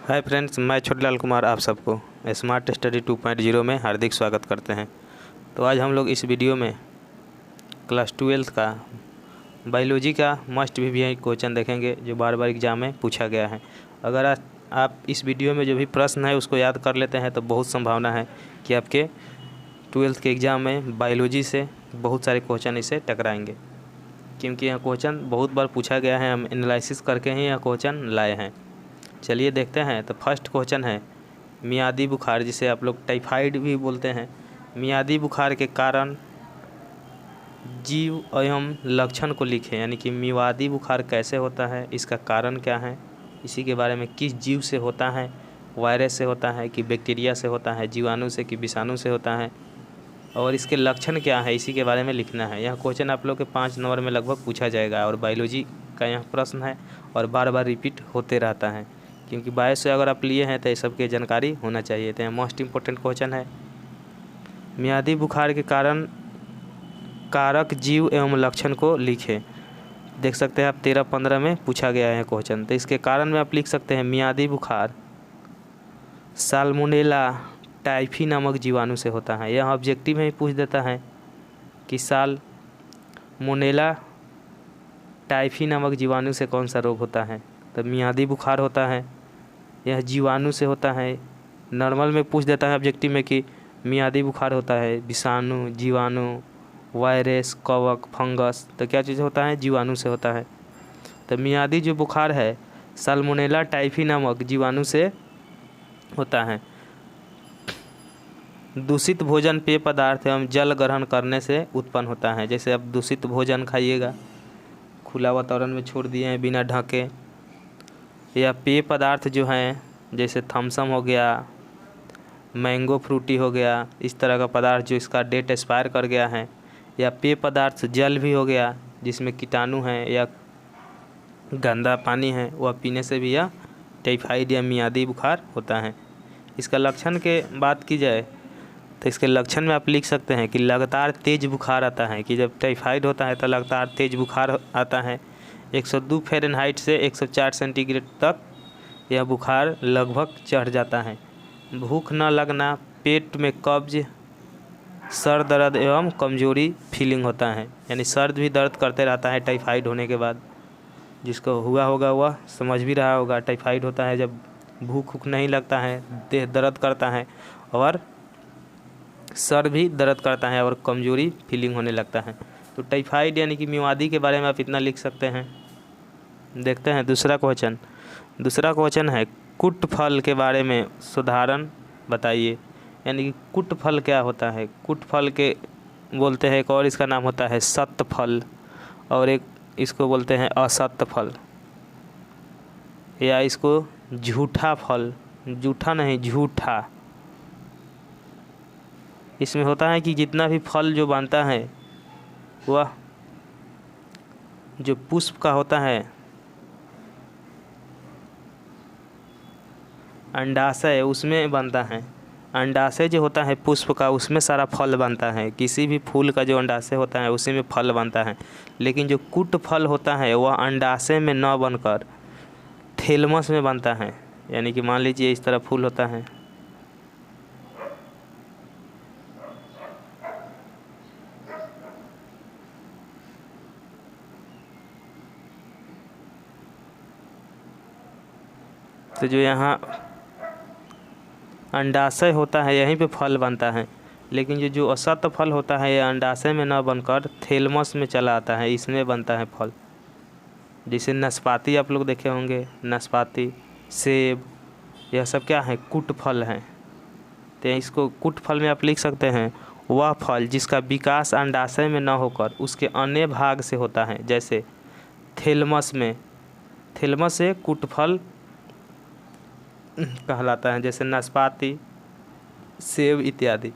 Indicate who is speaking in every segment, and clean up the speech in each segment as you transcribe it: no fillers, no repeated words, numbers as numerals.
Speaker 1: Hi friends, मैं छोटेलाल कुमार आप सबको स्मार्ट स्टडी 2.0 में हार्दिक स्वागत करते हैं। तो आज हम लोग इस वीडियो में क्लास 12 का बायोलॉजी का मस्ट भी क्वेश्चन देखेंगे जो बार बार एग्जाम में पूछा गया है। अगर आप इस वीडियो में जो भी प्रश्न है उसको याद कर लेते हैं तो बहुत संभावना है कि आपके 12th के एग्ज़ाम में बायोलॉजी से बहुत सारे क्वेश्चन इसे टकराएंगे, क्योंकि यह क्वेश्चन बहुत बार पूछा गया है। हम एनालिसिस करके ही यह क्वेश्चन लाए हैं। चलिए देखते हैं। तो फर्स्ट क्वेश्चन है मियादी बुखार, जिसे आप लोग टाइफाइड भी बोलते हैं। मियादी बुखार के कारण जीव एवं लक्षण को लिखें, यानी कि मियादी बुखार कैसे होता है, इसका कारण क्या है, इसी के बारे में किस जीव से होता है, वायरस से होता है कि बैक्टीरिया से होता है, जीवाणु से कि विषाणु से होता है, और इसके लक्षण क्या है, इसी के बारे में लिखना है। यह क्वेश्चन आप लोग के 5 नंबर में लगभग पूछा जाएगा और बायोलॉजी का यह प्रश्न है और बार बार रिपीट होते रहता है, क्योंकि बायो से अगर आप लिए हैं तो ये सबकी जानकारी होना चाहिए। तो यह मोस्ट इम्पोर्टेंट क्वेश्चन है। मियादी बुखार के कारण कारक जीव एवं लक्षण को लिखें। देख सकते हैं आप 13-15 में पूछा गया है क्वेश्चन। तो इसके कारण में आप लिख सकते हैं मियादी बुखार साल्मोनेला टाइफी नामक जीवाणु से होता है। यह ऑब्जेक्टिव में ही पूछ देता है कि साल्मोनेला टाइफी नामक जीवाणु से कौन सा रोग होता है। तो मियादी बुखार होता है, यह जीवाणु से होता है। नॉर्मल में पूछ देता है ऑब्जेक्टिव में कि मियादी बुखार होता है विषाणु, जीवाणु, वायरस, कवक, फंगस, तो क्या चीज़ होता है, जीवाणु से होता है। तो मियादी जो बुखार है साल्मोनेला टाइफी नामक जीवाणु से होता है। दूषित भोजन, पेय पदार्थ एवं जल ग्रहण करने से उत्पन्न होता है। जैसे आप दूषित भोजन खाइएगा, खुला वातावरण में छोड़ दिए हैं बिना ढके, या पेय पदार्थ जो हैं जैसे थम्सअप हो गया, मैंगो फ्रूटी हो गया, इस तरह का पदार्थ जो इसका डेट एक्सपायर कर गया है, या पेय पदार्थ जल भी हो गया जिसमें कीटाणु हैं या गंदा पानी है, वह पीने से भी यह टाइफाइड या मियादी बुखार होता है। इसका लक्षण के बात की जाए तो इसके लक्षण में आप लिख सकते हैं कि लगातार तेज़ बुखार आता है, कि जब टाइफाइड होता है तो लगातार तेज़ बुखार आता है। 102 फ़ारेनहाइट से 104 सेंटीग्रेड तक यह बुखार लगभग चढ़ जाता है। भूख न लगना, पेट में कब्ज, सर दर्द एवं कमजोरी फीलिंग होता है, यानी सर भी दर्द करते रहता है टाइफाइड होने के बाद। जिसको हुआ होगा वह समझ भी रहा होगा। टाइफाइड होता है जब भूख नहीं लगता है, देह दर्द करता है और सर भी दर्द करता है और कमजोरी फीलिंग होने लगता है। तो टाइफाइड यानी कि मियादी के बारे में आप इतना लिख सकते हैं। देखते हैं दूसरा क्वेश्चन है कुट फल के बारे में सुधारण बताइए। यानी कि कुट फल क्या होता है। कुट फल के बोलते हैं एक और इसका नाम होता है सत्य फल, और एक इसको बोलते हैं असत्य फल, या इसको झूठा फल, झूठा नहीं झूठा। इसमें होता है कि जितना भी फल जो बनता है वह जो पुष्प का होता है, अंडाशय, उसमें बनता है। अंडाशय जो होता है पुष्प का, उसमें सारा फल बनता है। किसी भी फूल का जो अंडाशय होता है उसी में फल बनता है। लेकिन जो कुट फल होता है वह अंडाशय में न बनकर थैलमस में बनता है। यानी कि मान लीजिए इस तरह फूल होता है, तो जो यहाँ अंडाशय होता है यहीं पे फल बनता है। लेकिन जो असत्य फल होता है यह अंडाशय में न बनकर थैलमस में चला आता है, इसमें बनता है फल। जैसे नाशपाती आप लोग देखे होंगे, नाशपाती, सेब, यह सब क्या है, कुट फल हैं। तो इसको कुट फल में आप लिख सकते हैं वह फल जिसका विकास अंडाशय में न होकर उसके अन्य भाग से होता है। जैसे थैलमस से कुट फल कहलाता है, जैसे नाशपाती, सेब इत्यादि।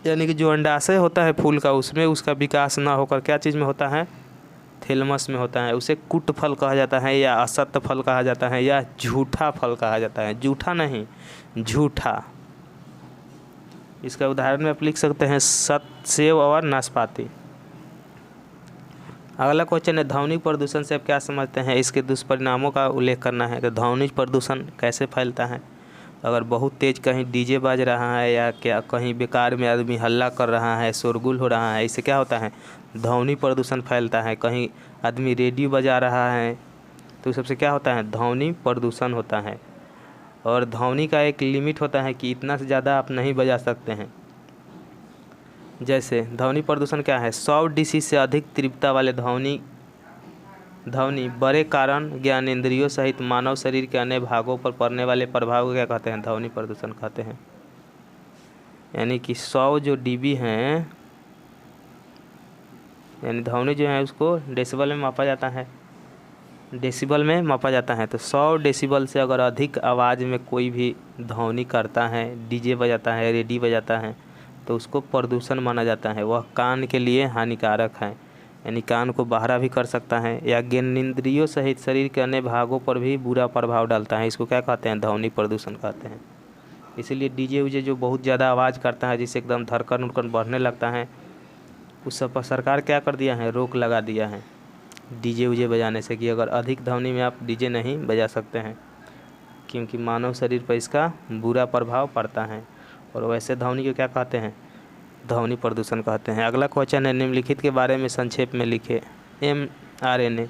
Speaker 1: यानी कि जो अंडाशय होता है फूल का, उसमें उसका विकास ना होकर क्या चीज़ में होता है, थैलमस में होता है। उसे कुट फल कहा जाता है, या असत्य फल कहा जाता है, या झूठा फल कहा जाता है। झूठा नहीं, झूठा। इसका उदाहरण में आप लिख सकते हैं सेब और नाशपाती। अगला क्वेश्चन है ध्वनि प्रदूषण से आप क्या समझते हैं, इसके दुष्परिणामों का उल्लेख करना है। तो ध्वनि प्रदूषण कैसे फैलता है, अगर बहुत तेज़ कहीं डीजे बाज रहा है या क्या कहीं बेकार में आदमी हल्ला कर रहा है, शोरगुल हो रहा है, इससे क्या होता है, ध्वनि प्रदूषण फैलता है। कहीं आदमी रेडियो बजा रहा है तो सबसे क्या होता है, ध्वनि प्रदूषण होता है। और ध्वनि का एक लिमिट होता है कि इतना से ज़्यादा आप नहीं बजा सकते हैं। जैसे ध्वनि प्रदूषण क्या है, 100 डीसी से अधिक तीव्रता वाले ध्वनि बड़े कारण ज्ञानेंद्रियों सहित मानव शरीर के अन्य भागों पर पड़ने वाले प्रभाव को क्या कहते हैं, ध्वनि प्रदूषण कहते हैं। यानी कि 100 जो डीबी हैं, यानी ध्वनि जो है उसको डेसिबल में मापा जाता है, डेसिबल में मापा जाता है। तो 100 डेसिबल से अगर अधिक आवाज़ में कोई भी ध्वनि करता है, डीजे बजाता है, रेडियो बजाता है, तो उसको प्रदूषण माना जाता है। वह कान के लिए हानिकारक है, यानी कान को बहरा भी कर सकता है या ज्ञानेंद्रियों सहित शरीर के अन्य भागों पर भी बुरा प्रभाव डालता है। इसको क्या कहते हैं, ध्वनि प्रदूषण कहते हैं। इसीलिए डीजे उजे जो बहुत ज़्यादा आवाज़ करता है, जिससे एकदम धड़कन उड़कन बढ़ने लगता है, उस सब पर सरकार क्या कर दिया है, रोक लगा दिया है डीजे उजे बजाने से, कि अगर अधिक ध्वनि में आप डीजे नहीं बजा सकते हैं, क्योंकि मानव शरीर पर इसका बुरा प्रभाव पड़ता है। और वैसे ध्वनि को क्या कहते हैं, ध्वनि प्रदूषण कहते हैं। अगला क्वेश्चन है निम्नलिखित के बारे में संक्षेप में लिखे। mRNA,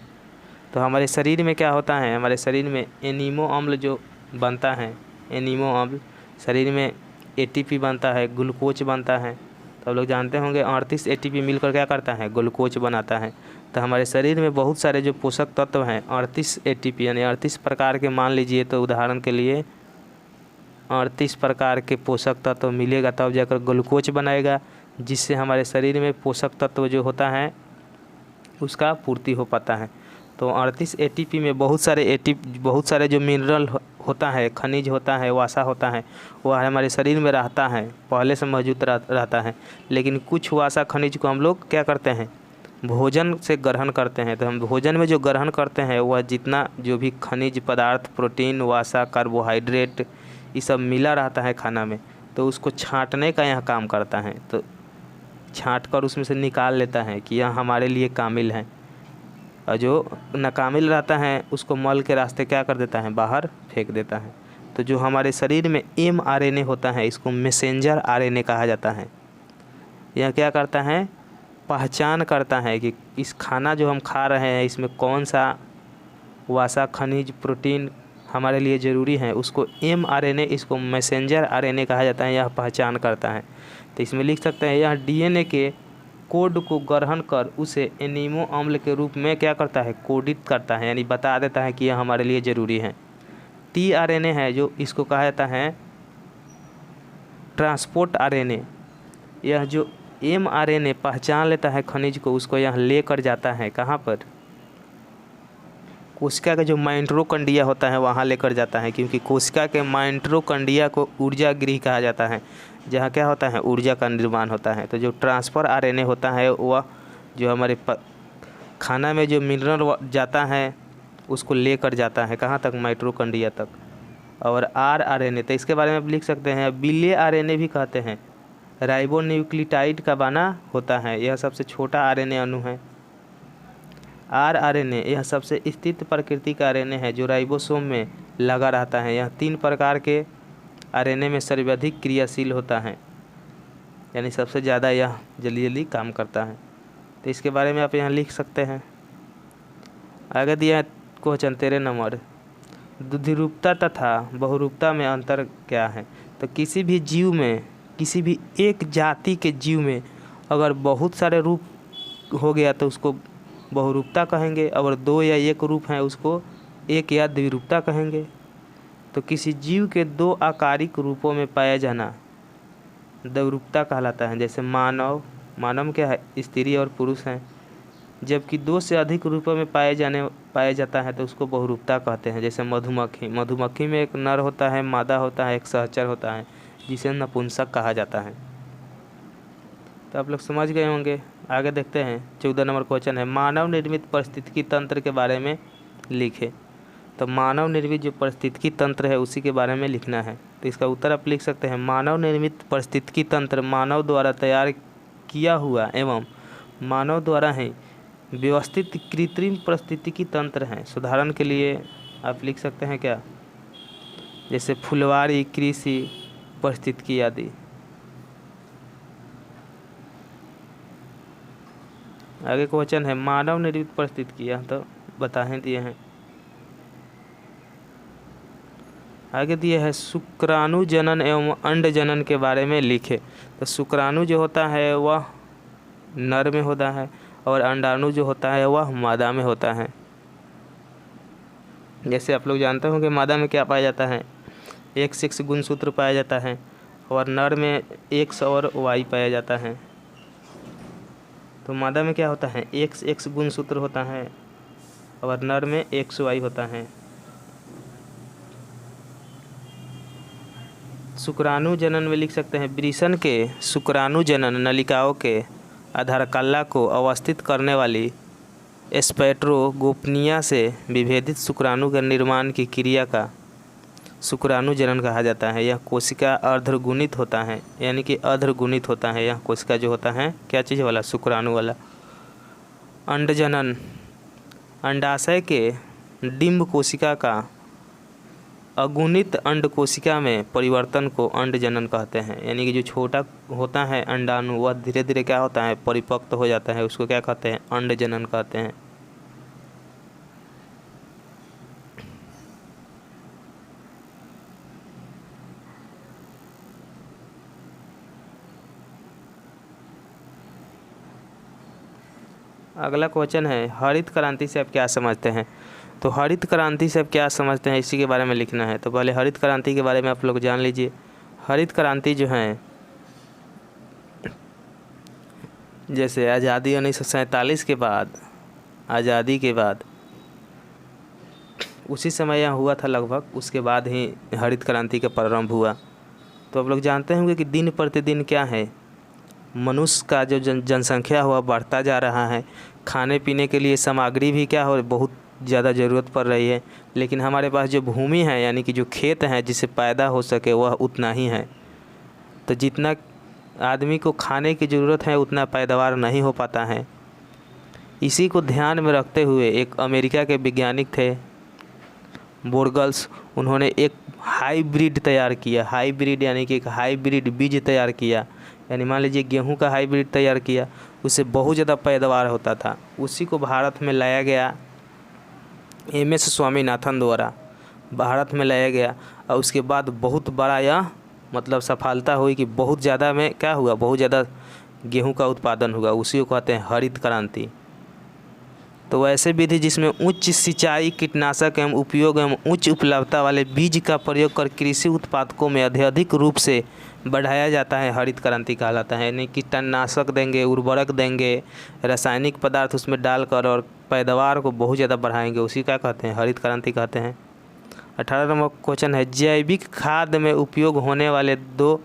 Speaker 1: तो हमारे शरीर में क्या होता है, हमारे शरीर में एनिमो अम्ल जो बनता है, एनिमो अम्ल शरीर में ATP बनता है, ग्लूकोज बनता है। तो आप लोग जानते होंगे 38 ATP मिलकर क्या करता है, ग्लूकोज बनाता है। तो हमारे शरीर में बहुत सारे जो पोषक तत्व हैं 38 ATP यानी 38 प्रकार के, मान लीजिए तो उदाहरण के लिए 38 प्रकार के पोषक तत्व मिलेगा तब जाकर ग्लूकोज बनाएगा, जिससे हमारे शरीर में पोषक तत्व जो होता है उसका पूर्ति हो पाता है। तो 38 ATP में बहुत सारे जो मिनरल होता है, खनिज होता है, वसा होता है, वह हमारे शरीर में रहता है, पहले से मौजूद रहता है। लेकिन कुछ वसा खनिज को हम लोग क्या करते हैं, भोजन से ग्रहण करते हैं। तो हम भोजन में जो ग्रहण करते हैं वह जितना जो भी खनिज पदार्थ, प्रोटीन, वसा, कार्बोहाइड्रेट, ये सब मिला रहता है खाना में, तो उसको छांटने का यह काम करता है। तो छांट कर उसमें से निकाल लेता है कि यह हमारे लिए कामिल है, और जो नाकामिल रहता है उसको मल के रास्ते क्या कर देता है, बाहर फेंक देता है। तो जो हमारे शरीर में mRNA होता है, इसको मैसेंजर RNA कहा जाता है। यह क्या करता है, पहचान करता है कि इस खाना जो हम खा रहे हैं इसमें कौन सा वसा, खनिज, प्रोटीन हमारे लिए ज़रूरी है, उसको mRNA, इसको मैसेंजर RNA कहा जाता है, यह पहचान करता है। तो इसमें लिख सकते हैं यह DNA के कोड को ग्रहण कर उसे एनिमो अम्ल के रूप में क्या करता है, कोडित करता है, यानी बता देता है कि यह हमारे लिए ज़रूरी है। tRNA है जो इसको कहा जाता है ट्रांसपोर्ट RNA। यह जो mRNA पहचान लेता है खनिज को, उसको यह लेकर जाता है कहाँ पर, कोशिका का जो माइटोकॉन्ड्रिया होता है वहाँ लेकर जाता है, क्योंकि कोशिका के माइटोकॉन्ड्रिया को ऊर्जा गृह कहा जाता है, जहाँ क्या होता है, ऊर्जा का निर्माण होता है। तो जो ट्रांसफ़र RNA होता है वह जो हमारे खाना में जो मिनरल जाता है उसको लेकर जाता है कहाँ तक, माइटोकॉन्ड्रिया तक। और rRNA, तो इसके बारे में आप लिख सकते हैं बिले RNA भी कहते हैं, राइबोन्यूक्लियोटाइड का बना होता है, यह सबसे छोटा RNA अणु है। rRNA यह सबसे स्थिर प्रकृति का RNA है जो राइबोसोम में लगा रहता है। यह 3 प्रकार के RNA में सर्वाधिक क्रियाशील होता है, यानी सबसे ज़्यादा यह जल्दी काम करता है। तो इसके बारे में आप यहाँ लिख सकते हैं। आगे दिया है क्वेश्चन 13 नंबर, द्विरूपता तथा बहुरूपता में अंतर क्या है। तो किसी भी जीव में, किसी भी एक जाति के जीव में अगर बहुत सारे रूप हो गया तो उसको बहुरूपता कहेंगे, अगर 2 या 1 रूप हैं उसको एक या द्विरूपता कहेंगे। तो किसी जीव के 2 आकारिक रूपों में पाया जाना द्विरूपता कहलाता है। जैसे मानव में क्या है, स्त्री और पुरुष हैं, जबकि 2 से अधिक रूपों में पाया जाता है तो उसको बहुरूपता कहते हैं। जैसे मधुमक्खी में एक नर होता है, मादा होता है, एक सहचर होता है, जिसे नपुंसक कहा जाता है। तो आप लोग समझ गए होंगे। आगे देखते हैं 14 नंबर क्वेश्चन है, मानव निर्मित पारिस्थितिकी तंत्र के बारे में लिखे। तो मानव निर्मित जो पारिस्थितिकी तंत्र है उसी के बारे में लिखना है। तो इसका उत्तर आप लिख सकते हैं, मानव निर्मित पारिस्थितिकी तंत्र मानव द्वारा तैयार किया हुआ एवं मानव द्वारा ही व्यवस्थित कृत्रिम पारिस्थितिकी तंत्र हैं। उदाहरण के लिए आप लिख सकते हैं क्या, जैसे फुलवारी, कृषि पारिस्थितिकी आदि। आगे क्वेश्चन है मानव निर्मित पारिस्थितिकी, यह तो बता ही दिए हैं। आगे दिए है शुक्राणु जनन एवं अंड जनन के बारे में लिखे। तो शुक्राणु जो होता है वह नर में होता है और अंडाणु जो होता है वह मादा में होता है। जैसे आप लोग जानते होंगे मादा में क्या पाया जाता है, XX गुणसूत्र पाया जाता है और नर में X और Y पाया जाता है। तो मादा में क्या होता है, XX गुणसूत्र होता है और नर में XY होता है। शुक्राणु जनन में लिख सकते हैं वृषण के शुक्राणु जनन नलिकाओं के आधारकल्ला को अवस्थित करने वाली स्पेक्ट्रोगोपनीय से विभेदित शुक्राणु के निर्माण की क्रिया का शुक्राणु जनन कहा जाता है। यह कोशिका अर्धगुणित होता है, यानी कि अर्धगुणित होता है। यह कोशिका जो होता है क्या चीज़ वाला, शुक्राणु वाला। अंड जनन अंडाशय के डिंब कोशिका का अगुणित अंड कोशिका में परिवर्तन को अंड जनन कहते हैं। यानी कि जो छोटा होता है अंडाणु वह धीरे धीरे क्या होता है, परिपक्व हो जाता है, उसको क्या कहते हैं, अंड जनन कहते हैं। अगला क्वेश्चन है हरित क्रांति से आप क्या समझते हैं। तो हरित क्रांति से आप क्या समझते हैं इसी के बारे में लिखना है। तो पहले हरित क्रांति के बारे में आप लोग जान लीजिए। हरित क्रांति जो है, जैसे आज़ादी 1947 के बाद, आज़ादी के बाद उसी समय यह हुआ था लगभग, उसके बाद ही हरित क्रांति का प्रारंभ हुआ। तो आप लोग जानते होंगे कि दिन प्रतिदिन क्या है, मनुष्य का जो जनसंख्या हुआ बढ़ता जा रहा है। खाने पीने के लिए सामग्री भी क्या हो, बहुत ज़्यादा ज़रूरत पड़ रही है, लेकिन हमारे पास जो भूमि है यानी कि जो खेत हैं जिससे पैदा हो सके वह उतना ही है। तो जितना आदमी को खाने की ज़रूरत है उतना पैदावार नहीं हो पाता है। इसी को ध्यान में रखते हुए एक अमेरिका के वैज्ञानिक थे बोर्गल्स, उन्होंने एक हाइब्रिड तैयार किया। हाइब्रिड यानी कि एक हाइब्रिड बीज तैयार किया, यानी मान लीजिए गेहूं का हाइब्रिड तैयार किया, उससे बहुत ज़्यादा पैदावार होता था। उसी को भारत में लाया गया, MS स्वामीनाथन द्वारा भारत में लाया गया और उसके बाद बहुत बड़ा यह मतलब सफलता हुई कि बहुत ज़्यादा में क्या हुआ, बहुत ज़्यादा गेहूं का उत्पादन हुआ। उसी को कहते हैं हरित क्रांति। तो ऐसे विधि जिसमें उच्च सिंचाई, कीटनाशक एवं उपयोग एवं उच्च उपलब्धता वाले बीज का प्रयोग कर कृषि उत्पादकों में अधिक रूप से बढ़ाया जाता है, हरित क्रांति कहलाता है। यानी कीटनाशक देंगे, उर्वरक देंगे, रासायनिक पदार्थ उसमें डालकर और पैदावार को बहुत ज़्यादा बढ़ाएंगे, उसी का कहते हैं हरित क्रांति कहते हैं। 18 नंबर क्वेश्चन है जैविक खाद में उपयोग होने वाले 2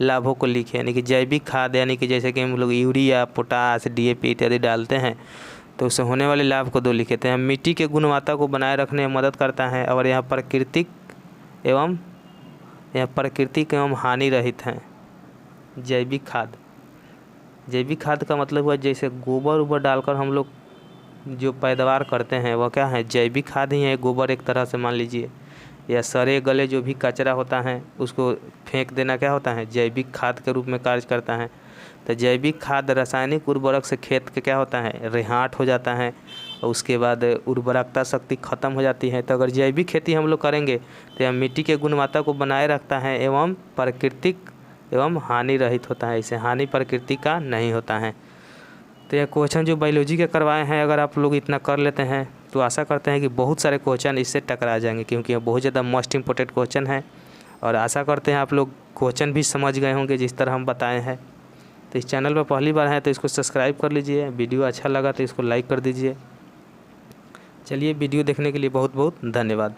Speaker 1: लाभों को लिखें। यानी कि जैविक खाद यानी कि जैसे कि हम लोग यूरिया, पोटास, DAP इत्यादि डालते हैं तो उससे होने वाले लाभ को 2 लिखते हैं। मिट्टी के गुणवत्ता को बनाए रखने में मदद करता है और यह प्राकृतिक एवं हानि रहित हैं। जैविक खाद का मतलब हुआ जैसे गोबर डालकर हम लोग जो पैदावार करते हैं वह क्या है, जैविक खाद ही है। गोबर एक तरह से मान लीजिए, या सड़े गले जो भी कचरा होता है उसको फेंक देना क्या होता है, जैविक खाद के रूप में कार्य करता है। तो जैविक खाद रासायनिक उर्वरक से खेत का क्या होता है, रेहाट हो जाता है और उसके बाद उर्वरकता शक्ति ख़त्म हो जाती है। तो अगर जैविक खेती हम लोग करेंगे तो यह मिट्टी के गुणवत्ता को बनाए रखता है एवं प्राकृतिक एवं हानि रहित होता है। इसे हानि प्रकृति का नहीं होता है। तो यह क्वेश्चन जो बायोलॉजी के करवाए हैं, अगर आप लोग इतना कर लेते हैं तो आशा करते हैं कि बहुत सारे क्वेश्चन इससे टकरा जाएंगे, क्योंकि यह बहुत ज़्यादा मोस्ट इम्पोर्टेंट क्वेश्चन है। और आशा करते हैं आप लोग क्वेश्चन भी समझ गए होंगे जिस तरह हम बताए हैं। तो इस चैनल पर पहली बार है तो इसको सब्सक्राइब कर लीजिए, वीडियो अच्छा लगा तो इसको लाइक कर दीजिए। चलिए, वीडियो देखने के लिए बहुत बहुत धन्यवाद।